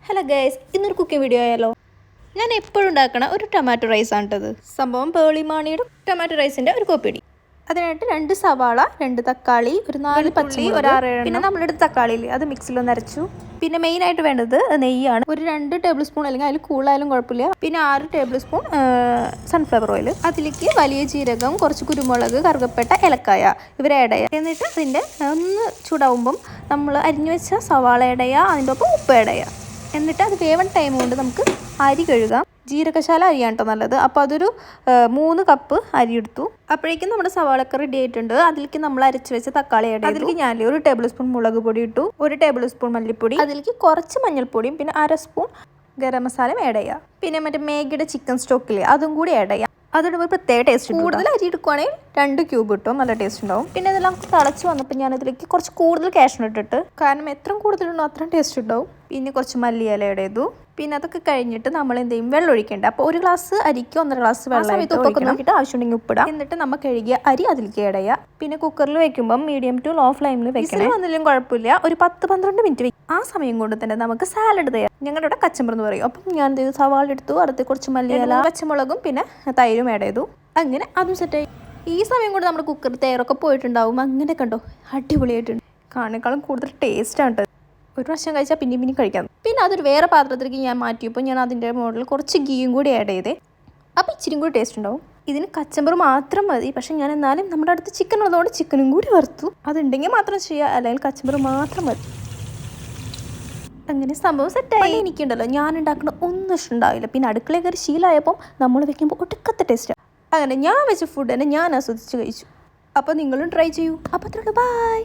Hello guys, ഇന്നൊരു cooking video ആയാലോ. ഞാൻ എപ്പോഴും ഉണ്ടാക്കണ ഒരു ടൊമാറ്റോ റൈസ് ആണിട്ടത്. സംഭവം പേളിമാണിയുടെ ടൊമാറ്റോ റൈസിൻ്റെ ഒരു കോപ്പിടി. അതിനായിട്ട് 2 സവാള, 2 തക്കാളി, ഒരു 4 പച്ചമുളക്, ഒരു 6 പിന്നെ നമ്മളെടുത്ത് തക്കാളിയില്ലേ അത് മിക്സിലൊന്ന് അരച്ചു. പിന്നെ മെയിനായിട്ട് വേണ്ടത് നെയ്യാണ്. ഒരു 2 ടേബിൾ സ്പൂൺ അല്ലെങ്കിൽ അതിൽ കൂടുതലായാലും കുഴപ്പമില്ല. പിന്നെ 6 ടേബിൾ സ്പൂൺ സൺഫ്ലവർ ഓയിൽ. അതിലേക്ക് വലിയ ജീരകം, കുറച്ച് കുരുമുളക്, കറുകപ്പട്ട, ഏലക്കായ ഇവർ ആഡ് ചെയ്യുക. എന്നിട്ട് അതിൻ്റെ ഒന്ന് ചൂടാവുമ്പം നമ്മൾ അരിഞ്ഞു വെച്ച സവാള ആഡ് ചെയ്യുക, അതിൻ്റെ ഒപ്പം ഉപ്പ് ആഡ് ചെയ്യുക. എന്നിട്ട് അത് വേവൺ ടൈം കൊണ്ട് നമുക്ക് അരി കഴുകാം. ജീരകശാല അരിയാണ് കേട്ടോ നല്ലത്. അപ്പോൾ അതൊരു 3 കപ്പ് അരി എടുത്തു. അപ്പോഴേക്കും നമ്മുടെ സവാളൊക്കെ റെഡി ആയിട്ടുണ്ട്. അതിലേക്ക് നമ്മൾ അരച്ച് വെച്ച തക്കാളി ആഡ് ചെയ്തു. അതിലേക്ക് ഞാൻ 1 ടേബിൾ സ്പൂൺ മുളക് പൊടി ഇട്ടു, 1 ടേബിൾ സ്പൂൺ മല്ലിപ്പൊടി, അതിലേക്ക് കുറച്ച് മഞ്ഞൾപ്പൊടിയും പിന്നെ 1/2 സ്പൂൺ ഗരം മസാലയും ആഡ് ചെയ്യുക. പിന്നെ മറ്റേ മാഗിയുടെ ചിക്കൻ സ്റ്റോക്കില്ലേ അതും കൂടി ആഡ് ചെയ്യാം. അതിടുമ്പോൾ പ്രത്യേക ടേസ്റ്റ്. കൂടുതൽ അരി എടുക്കുവാണെങ്കിൽ 2 ക്യൂബ് ഇട്ടും നല്ല ടേസ്റ്റ് ഉണ്ടാവും. പിന്നെ ഇതെല്ലാം തിളച്ച് വന്നപ്പോൾ ഞാൻ ഇതിലേക്ക് കുറച്ച് കൂടുതൽ കാഷ്നട്ട് ഇട്ടിട്ട്, കാരണം എത്ര കൂടുതലുണ്ടോ അത്രയും ടേസ്റ്റ് ഉണ്ടാവും. പിന്നെ കുറച്ച് മല്ലിയില ആഡ് ചെയ്തു. പിന്നെ അതൊക്കെ കഴിഞ്ഞിട്ട് നമ്മൾ എന്ത് ചെയ്യും, വെള്ളം ഒഴിക്കേണ്ട. അപ്പോൾ 1 ഗ്ലാസ് അരിക്ക് 1.5 ഗ്ലാസ് വെള്ളം ഉപ്പൊക്കെ നോക്കിയിട്ട് ആവശ്യമുണ്ടെങ്കിൽ ഉപ്പിടാം. എന്നിട്ട് നമ്മൾ കഴുകിയ അരി അതിലേക്ക് ആഡ് ചെയ്യുക. പിന്നെ കുക്കറിൽ വെക്കുമ്പോൾ മീഡിയം ടു ലോ ഫ്ലെയിമിൽ വെക്കണം. വന്നില്ലെങ്കിൽ കുഴപ്പമില്ല, ഒരു 10-12 മിനിറ്റ് വെക്കും. ആ സമയം കൊണ്ട് തന്നെ നമുക്ക് സാലഡ് തയ്യാറാം. ഞങ്ങളുടെ ഇവിടെ കച്ചമ്പർ എന്ന് പറയും. അപ്പം ഞാൻ എന്ത് ചെയ്തു, സവാള എടുത്തു, അടുത്ത് കുറച്ച് മല്ലിയില, പച്ചമുളകും പിന്നെ തൈരും ആഡ് ചെയ്തു. അങ്ങനെ അതും സെറ്റായി. ഈ സമയം കൊണ്ട് നമ്മുടെ കുക്കർ തയ്യാറൊക്കെ പോയിട്ടുണ്ടാവും. അങ്ങനെ കണ്ടോ, അടിപൊളിയായിട്ടുണ്ട്. കാണേക്കാളും കൂടുതൽ ടേസ്റ്റാണ്. ഒരു പ്രാവശ്യം കഴിച്ചാൽ പിന്നെയും കഴിക്കാം. പിന്നെ അതൊരു വേറെ പാത്രത്തിലേക്ക് ഞാൻ മാറ്റിയപ്പോൾ ഞാൻ അതിൻ്റെ മുകളിൽ കുറച്ച് ഗീയും കൂടി ആഡ് ചെയ്തേ. അപ്പോൾ ഇച്ചിരി കൂടി ടേസ്റ്റ് ഉണ്ടാവും. ഇതിന് കച്ചമ്പർ മാത്രം മതി. പക്ഷെ ഞാൻ എന്നാലും നമ്മുടെ അടുത്ത് ചിക്കൻ ഉള്ളതുകൊണ്ട് ചിക്കനും കൂടി വറുത്തു. അതുണ്ടെങ്കിൽ മാത്രം ചെയ്യുക, അല്ലെങ്കിൽ കച്ചമ്പർ മാത്രം മതി. അങ്ങനെ സംഭവം സെറ്റായി. എനിക്കുണ്ടല്ലോ, ഞാൻ ഉണ്ടാക്കുന്ന ഒന്നും ഇഷ്ടമുണ്ടാവില്ല. പിന്നെ അടുക്കളയിൽ കയറി ശീലമായപ്പോൾ നമ്മൾ വെക്കുമ്പോൾ ഒട്ടുക്കത്തെ ടേസ്റ്റാണ്. അങ്ങനെ ഞാൻ വെച്ച ഫുഡ് തന്നെ ഞാൻ ആസ്വദിച്ച് കഴിച്ചു. അപ്പോൾ നിങ്ങളും ട്രൈ ചെയ്യൂ. അപ്പോൾ അത്രയുള്ളൂ, ബൈ.